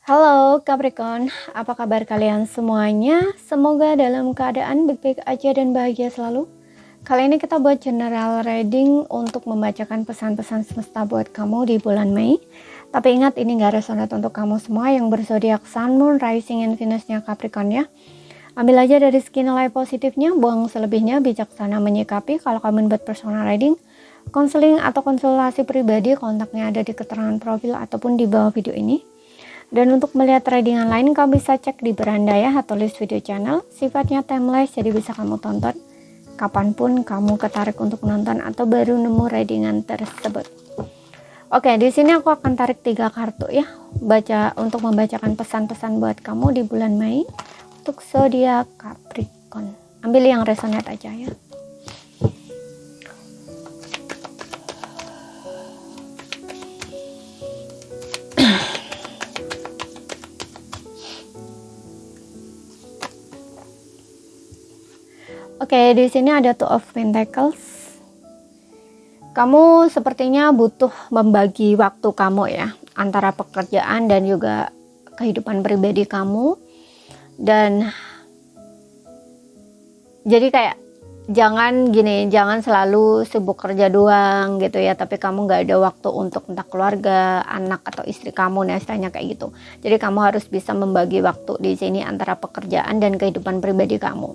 Halo Capricorn, apa kabar kalian semuanya? Semoga dalam keadaan baik-baik aja dan bahagia selalu. Kali ini kita buat general reading untuk membacakan pesan-pesan semesta buat kamu di bulan Mei. Tapi ingat, ini gak resonate untuk kamu semua yang berzodiak Sun, Moon, Rising, and Venus-nya Capricorn ya. Ambil aja dari segi nilai positifnya, buang selebihnya, bijaksana menyikapi. Kalau kamu buat personal reading, konseling atau konsultasi pribadi, kontaknya ada di keterangan profil ataupun di bawah video ini. Dan untuk melihat tradingan lain, kamu bisa cek di beranda ya, atau list video channel. Sifatnya timeless, jadi bisa kamu tonton kapanpun kamu ketarik untuk nonton atau baru nemu readingan tersebut. Oke, di sini aku akan tarik 3 kartu ya, untuk membacakan pesan-pesan buat kamu di bulan Mei untuk zodiak Capricorn. Ambil yang resonate aja ya. Oke, di sini ada Two of Pentacles. Kamu sepertinya butuh membagi waktu kamu ya, antara pekerjaan dan juga kehidupan pribadi kamu. Dan jadi kayak jangan selalu sibuk kerja doang gitu ya, tapi kamu gak ada waktu untuk entah keluarga, anak atau istri kamu, nah istilahnya kayak gitu. Jadi kamu harus bisa membagi waktu di sini antara pekerjaan dan kehidupan pribadi kamu.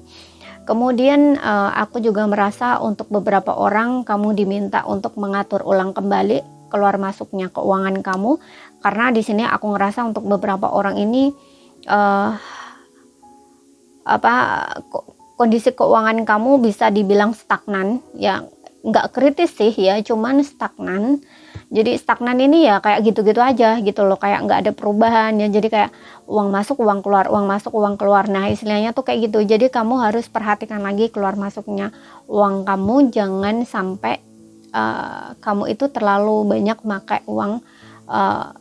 Kemudian aku juga merasa untuk beberapa orang kamu diminta untuk mengatur ulang kembali keluar masuknya keuangan kamu, karena di sini aku ngerasa untuk beberapa orang ini kondisi keuangan kamu bisa dibilang stagnan ya, nggak kritis sih ya, cuman stagnan. Jadi stagnan ini ya kayak gitu-gitu aja gitu loh, kayak nggak ada perubahan ya. Jadi kayak uang masuk uang keluar, uang masuk uang keluar, nah istilahnya tuh kayak gitu. Jadi kamu harus perhatikan lagi keluar masuknya uang kamu, jangan sampai kamu itu terlalu banyak pakai uang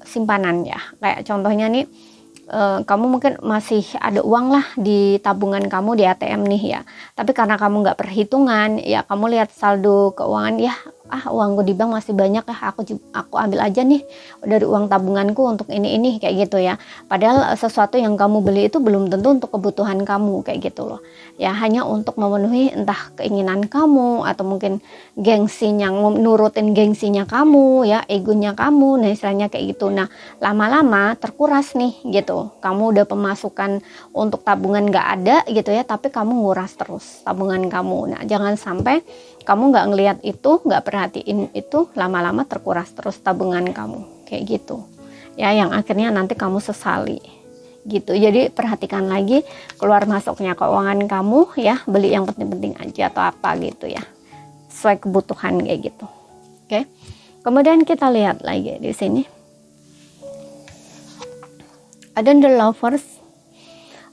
simpanan ya. Kayak contohnya nih, kamu mungkin masih ada uang lah di tabungan kamu di ATM nih ya, tapi karena kamu nggak perhitungan ya, kamu lihat saldo keuangan ya, uangku di bank masih banyak ya, aku ambil aja nih dari uang tabunganku untuk ini kayak gitu ya. Padahal sesuatu yang kamu beli itu belum tentu untuk kebutuhan kamu kayak gitu loh ya, hanya untuk memenuhi entah keinginan kamu atau mungkin gengsinya, nurutin gengsinya kamu ya, egonya kamu, nah istilahnya kayak gitu. Nah lama-lama terkuras nih gitu, kamu udah pemasukan untuk tabungan nggak ada gitu ya, tapi kamu nguras terus tabungan kamu. Nah jangan sampai kamu nggak ngelihat itu, nggak perhatiin itu, lama-lama terkuras terus tabungan kamu kayak gitu ya, yang akhirnya nanti kamu sesali gitu. Jadi perhatikan lagi keluar masuknya keuangan kamu ya, beli yang penting-penting aja atau apa gitu ya, sesuai kebutuhan kayak gitu. Oke, kemudian kita lihat lagi di sini ada The Lovers.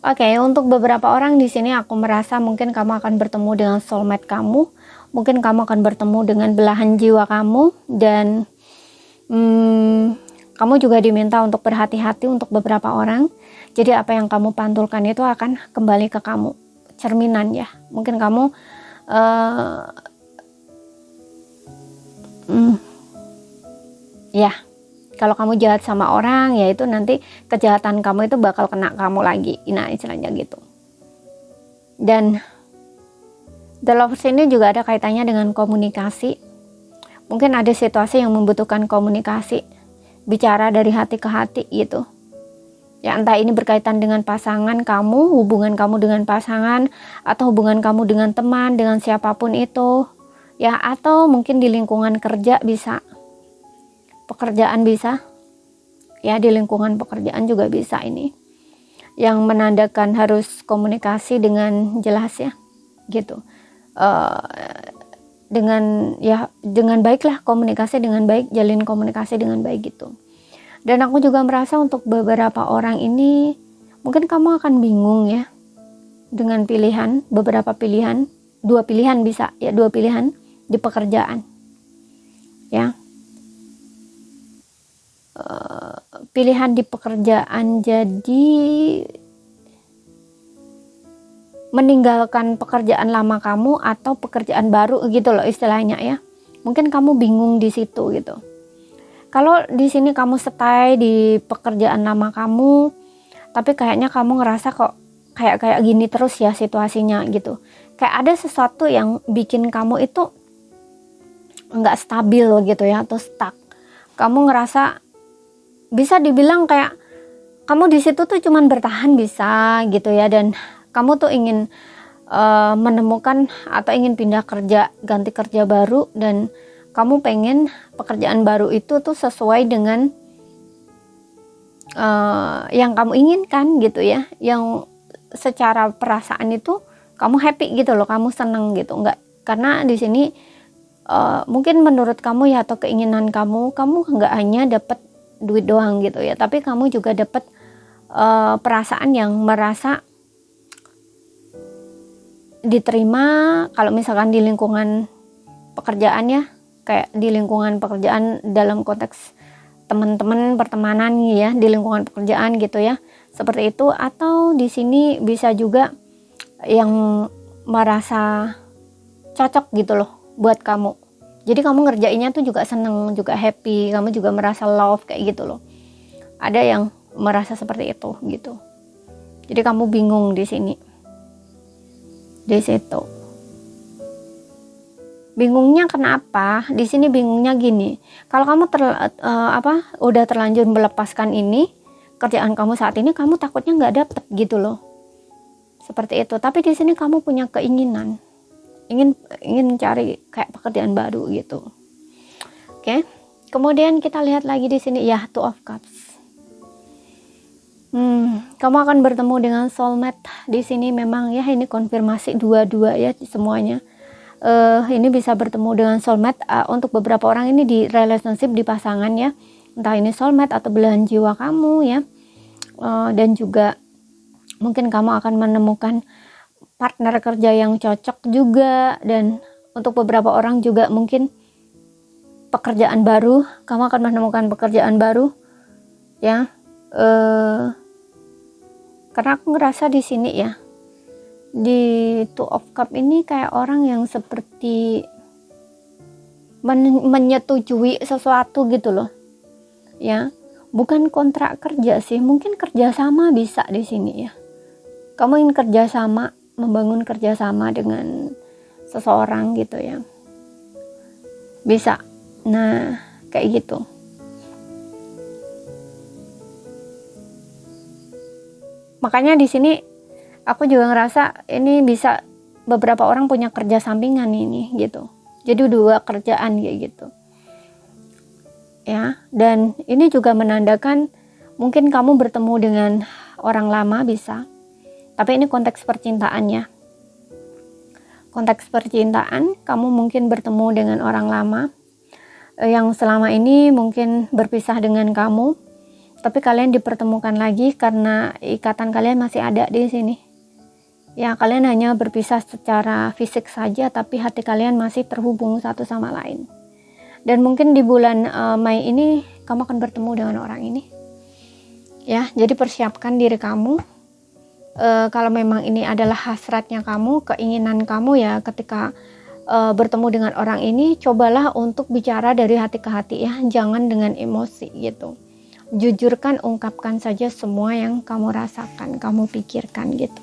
Oke, untuk beberapa orang di sini aku merasa mungkin kamu akan bertemu dengan soulmate kamu, mungkin kamu akan bertemu dengan belahan jiwa kamu, dan kamu juga diminta untuk berhati-hati untuk beberapa orang. Jadi apa yang kamu pantulkan itu akan kembali ke kamu, cerminan ya. Mungkin kamu ya, kalau kamu jahat sama orang ya itu nanti kejahatan kamu itu bakal kena kamu lagi, nah istilahnya gitu. Dan The Lovers ini juga ada kaitannya dengan komunikasi. Mungkin ada situasi yang membutuhkan komunikasi, bicara dari hati ke hati gitu ya, entah ini berkaitan dengan pasangan kamu, hubungan kamu dengan pasangan, atau hubungan kamu dengan teman, dengan siapapun itu ya, atau mungkin di lingkungan kerja bisa, pekerjaan bisa ya, di lingkungan pekerjaan juga bisa, ini yang menandakan harus komunikasi dengan jelas ya gitu, dengan baiklah, komunikasi dengan baik, jalin komunikasi dengan baik gitu. Dan aku juga merasa untuk beberapa orang ini mungkin kamu akan bingung ya dengan pilihan, beberapa pilihan, 2 pilihan bisa ya, 2 pilihan di pekerjaan ya. Pilihan di pekerjaan, jadi meninggalkan pekerjaan lama kamu atau pekerjaan baru gitu loh istilahnya ya. Mungkin kamu bingung di situ gitu. Kalau di sini kamu stay di pekerjaan lama kamu, tapi kayaknya kamu ngerasa kok kayak gini terus ya situasinya gitu. Kayak ada sesuatu yang bikin kamu itu nggak stabil gitu ya, atau stuck. Kamu ngerasa, bisa dibilang kayak kamu di situ tuh cuman bertahan bisa gitu ya, dan kamu tuh ingin menemukan atau ingin pindah kerja, ganti kerja baru, dan kamu pengen pekerjaan baru itu tuh sesuai dengan yang kamu inginkan gitu ya, yang secara perasaan itu kamu happy gitu loh, kamu seneng gitu. Enggak, karena di sini mungkin menurut kamu ya, atau keinginan kamu nggak hanya dapat duit doang gitu ya, tapi kamu juga dapat perasaan yang merasa diterima. Kalau misalkan di lingkungan pekerjaan ya, kayak di lingkungan pekerjaan dalam konteks teman-teman, pertemanan ya, di lingkungan pekerjaan gitu ya, seperti itu. Atau di sini bisa juga yang merasa cocok gitu loh buat kamu, jadi kamu ngerjainnya tuh juga seneng, juga happy, kamu juga merasa love kayak gitu loh. Ada yang merasa seperti itu gitu, jadi kamu bingung di sini. Di situ bingungnya kenapa? Di sini bingungnya gini, kalau kamu udah terlanjur melepaskan ini kerjaan kamu saat ini, kamu takutnya nggak dapet gitu loh, seperti itu. Tapi di sini kamu punya keinginan, ingin cari kayak pekerjaan baru gitu. Oke. Kemudian kita lihat lagi di sini ya, Two of Cups. Kamu akan bertemu dengan soulmate di sini. Memang ya, ini konfirmasi dua-dua ya semuanya. Ini bisa bertemu dengan soulmate. Untuk beberapa orang ini di relationship, di pasangan ya, entah ini soulmate atau belahan jiwa kamu ya. Dan juga mungkin kamu akan menemukan partner kerja yang cocok juga. Dan untuk beberapa orang juga mungkin pekerjaan baru, kamu akan menemukan pekerjaan baru ya. Karena aku ngerasa di sini ya, di Two of Cup ini kayak orang yang seperti menyetujui sesuatu gitu loh ya. Bukan kontrak kerja sih, mungkin kerjasama bisa di sini ya. Kamu ingin kerjasama, membangun kerjasama dengan seseorang gitu ya, bisa. Nah kayak gitu. Makanya di sini aku juga ngerasa ini bisa beberapa orang punya kerja sampingan ini gitu. Jadi dua kerjaan kayak gitu. Ya, dan ini juga menandakan mungkin kamu bertemu dengan orang lama bisa. Tapi ini konteks percintaan ya. Konteks percintaan, kamu mungkin bertemu dengan orang lama yang selama ini mungkin berpisah dengan kamu. Tapi kalian dipertemukan lagi karena ikatan kalian masih ada di sini. Ya, kalian hanya berpisah secara fisik saja, tapi hati kalian masih terhubung satu sama lain. Dan mungkin di bulan Mei ini kamu akan bertemu dengan orang ini. Ya, jadi persiapkan diri kamu. Kalau memang ini adalah hasratnya kamu, keinginan kamu ya, ketika bertemu dengan orang ini, cobalah untuk bicara dari hati ke hati ya, jangan dengan emosi gitu. Jujurkan, ungkapkan saja semua yang kamu rasakan, kamu pikirkan gitu.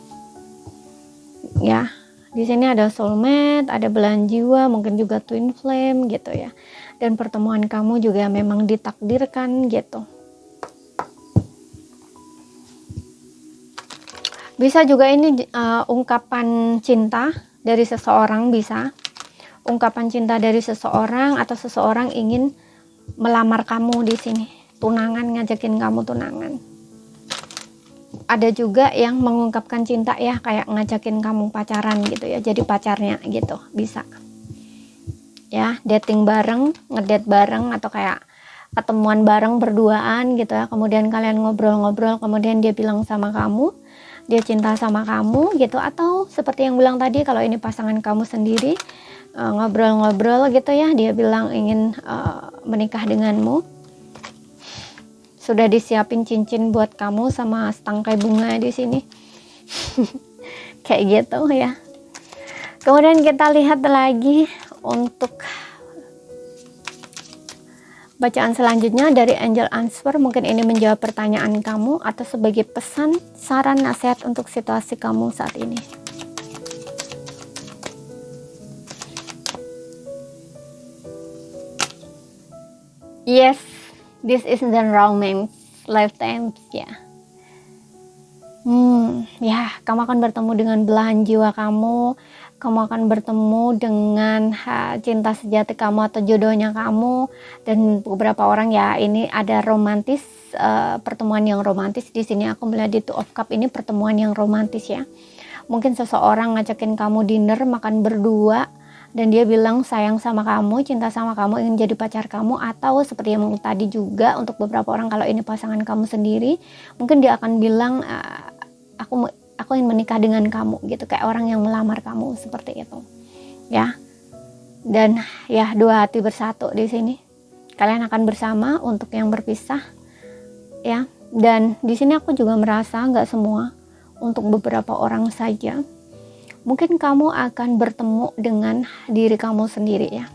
Ya, di sini ada soulmate, ada belahan jiwa, mungkin juga twin flame gitu ya. Dan pertemuan kamu juga memang ditakdirkan gitu. Bisa juga ini ungkapan cinta dari seseorang, bisa. Ungkapan cinta dari seseorang, atau seseorang ingin melamar kamu di sini. Tunangan, ngajakin kamu tunangan. Ada juga yang mengungkapkan cinta ya, kayak ngajakin kamu pacaran gitu ya, jadi pacarnya gitu, bisa ya. Dating bareng, ngedate bareng, atau kayak ketemuan bareng berduaan gitu ya. Kemudian kalian ngobrol-ngobrol, kemudian dia bilang sama kamu dia cinta sama kamu gitu. Atau seperti yang bilang tadi, kalau ini pasangan kamu sendiri, ngobrol-ngobrol gitu ya, dia bilang ingin menikah denganmu. Sudah disiapin cincin buat kamu sama setangkai bunga di sini. Kayak gitu ya. Kemudian kita lihat lagi untuk Bacaan selanjutnya dari Angel Answer, mungkin ini menjawab pertanyaan kamu atau sebagai pesan, saran, nasihat untuk situasi kamu saat ini. Yes, this is the romance lifetime ya. Ya, kamu akan bertemu dengan belahan jiwa kamu. Kamu akan bertemu dengan cinta sejati kamu atau jodohnya kamu. Dan beberapa orang ya, ini ada romantis, pertemuan yang romantis. Di sini aku melihat di Two of Cup ini pertemuan yang romantis ya. Mungkin seseorang ngajakin kamu dinner, makan berdua, dan dia bilang sayang sama kamu, cinta sama kamu, ingin jadi pacar kamu. Atau seperti yang tadi juga, untuk beberapa orang kalau ini pasangan kamu sendiri, mungkin dia akan bilang aku ingin menikah dengan kamu gitu, kayak orang yang melamar kamu seperti itu ya. Dan ya, dua hati bersatu di sini, kalian akan bersama untuk yang berpisah ya. Dan di sini aku juga merasa nggak semua, untuk beberapa orang saja mungkin kamu akan bertemu dengan diri kamu sendiri ya.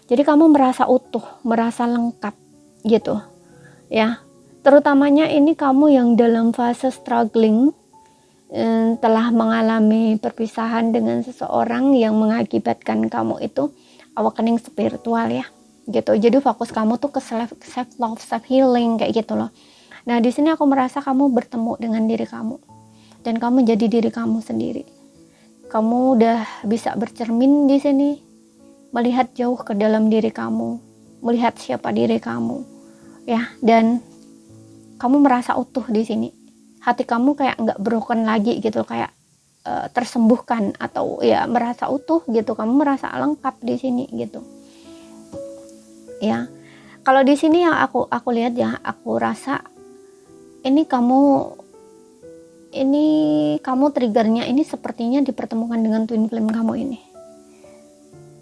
Jadi kamu merasa utuh, merasa lengkap gitu ya. Terutamanya ini kamu yang dalam fase struggling, telah mengalami perpisahan dengan seseorang yang mengakibatkan kamu itu awakening spiritual ya gitu. Jadi fokus kamu tuh ke self love, self healing kayak gitu loh. Nah, di sini aku merasa kamu bertemu dengan diri kamu dan kamu jadi diri kamu sendiri. Kamu udah bisa bercermin di sini, melihat jauh ke dalam diri kamu, melihat siapa diri kamu ya, dan kamu merasa utuh di sini. Hati kamu kayak nggak broken lagi gitu, kayak tersembuhkan atau ya merasa utuh gitu. Kamu merasa lengkap di sini gitu ya. Kalau di sini yang aku lihat ya, aku rasa ini kamu triggernya ini sepertinya dipertemukan dengan twin flame kamu ini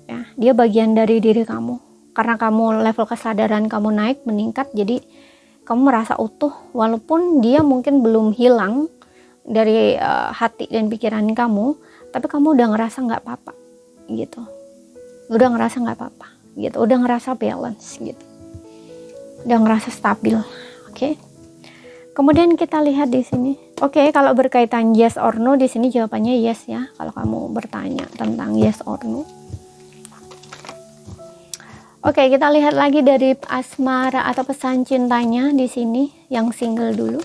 ya. Dia bagian dari diri kamu, karena kamu level kesadaran kamu naik, meningkat, jadi kamu merasa utuh, walaupun dia mungkin belum hilang dari hati dan pikiran kamu, tapi kamu udah ngerasa nggak apa-apa gitu, udah ngerasa nggak apa-apa gitu, udah ngerasa balance gitu, udah ngerasa stabil. Oke. Kemudian kita lihat di sini. Oke, kalau berkaitan yes or no, di sini jawabannya yes ya. Kalau kamu bertanya tentang yes or no. Oke, kita lihat lagi dari asmara atau pesan cintanya di sini yang single dulu.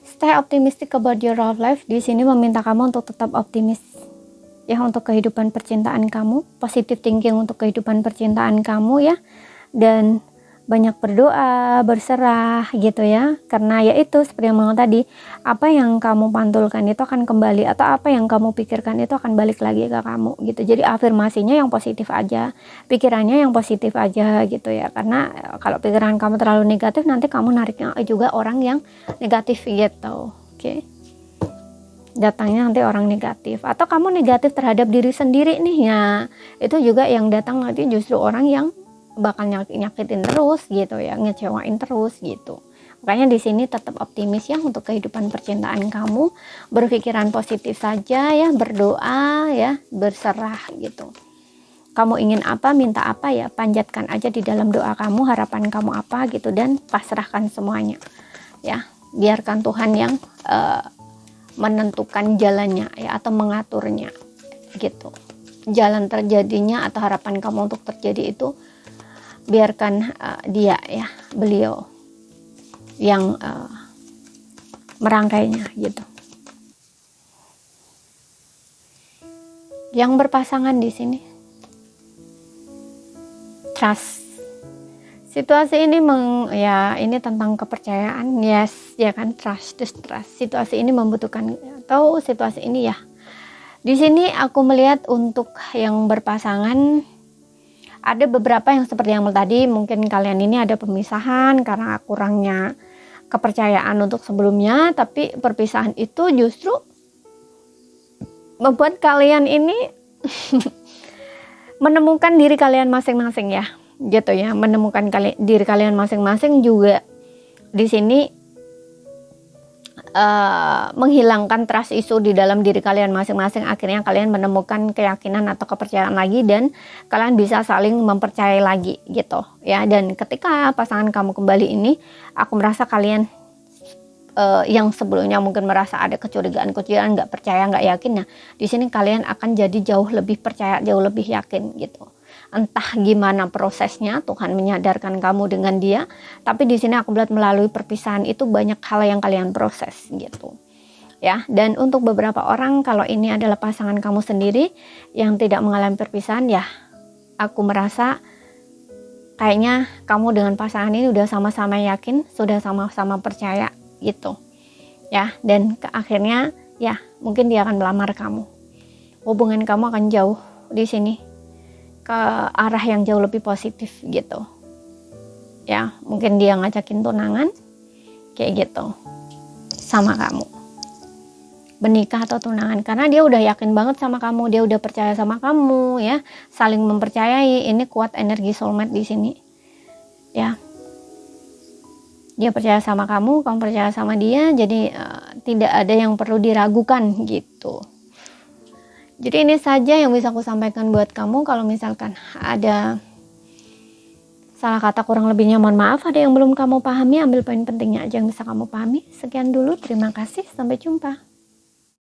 Stay optimistic about your love life. Di sini meminta kamu untuk tetap optimis ya untuk kehidupan percintaan kamu, positive thinking untuk kehidupan percintaan kamu ya, dan banyak berdoa, berserah gitu ya. Karena ya itu seperti yang bilang tadi, apa yang kamu pantulkan itu akan kembali, atau apa yang kamu pikirkan itu akan balik lagi ke kamu gitu. Jadi afirmasinya yang positif aja, pikirannya yang positif aja gitu ya. Karena kalau pikiran kamu terlalu negatif, nanti kamu nariknya juga orang yang negatif gitu. Oke. Datangnya nanti orang negatif, atau kamu negatif terhadap diri sendiri nih ya, itu juga yang datang nanti justru orang yang bakal nyakitin terus gitu ya, ngecewain terus gitu. Makanya di sini tetap optimis ya untuk kehidupan percintaan kamu, berpikiran positif saja ya, berdoa ya, berserah gitu. Kamu ingin apa, minta apa ya, panjatkan aja di dalam doa kamu, harapan kamu apa gitu, dan pasrahkan semuanya ya. Biarkan Tuhan yang menentukan jalannya ya, atau mengaturnya gitu. Jalan terjadinya atau harapan kamu untuk terjadi itu biarkan dia ya, beliau yang merangkainya gitu. Yang berpasangan di sini trust. Situasi ini ini tentang kepercayaan, yes ya kan, trust. Situasi ini membutuhkan, atau situasi ini ya. Di sini aku melihat untuk yang berpasangan ada beberapa yang seperti yang tadi, mungkin kalian ini ada pemisahan karena kurangnya kepercayaan untuk sebelumnya, tapi perpisahan itu justru membuat kalian ini menemukan diri kalian masing-masing ya. Gitu ya, menemukan diri kalian masing-masing juga di sini menghilangkan trust issue di dalam diri kalian masing-masing. Akhirnya kalian menemukan keyakinan atau kepercayaan lagi, dan kalian bisa saling mempercayai lagi gitu ya. Dan ketika pasangan kamu kembali ini, aku merasa kalian yang sebelumnya mungkin merasa ada kecurigaan, nggak percaya, nggak yakin, nah di sini kalian akan jadi jauh lebih percaya, jauh lebih yakin gitu. Entah gimana prosesnya, Tuhan menyadarkan kamu dengan dia, tapi di sini aku melihat melalui perpisahan itu banyak hal yang kalian proses gitu ya. Dan untuk beberapa orang, kalau ini adalah pasangan kamu sendiri yang tidak mengalami perpisahan, ya aku merasa kayaknya kamu dengan pasangan ini udah sama-sama yakin, sudah sama-sama percaya gitu ya. Dan akhirnya ya mungkin dia akan melamar kamu, hubungan kamu akan jauh di sini ke arah yang jauh lebih positif gitu ya. Mungkin dia ngajakin tunangan kayak gitu sama kamu, menikah atau tunangan, karena dia udah yakin banget sama kamu, dia udah percaya sama kamu ya, saling mempercayai. Ini kuat energi soulmate di sini ya. Dia percaya sama kamu, kamu percaya sama dia, jadi tidak ada yang perlu diragukan gitu. Jadi ini saja yang bisa aku sampaikan buat kamu. Kalau misalkan ada salah kata kurang lebihnya mohon maaf. Ada yang belum kamu pahami, ambil poin pentingnya aja yang bisa kamu pahami. Sekian dulu, terima kasih, sampai jumpa.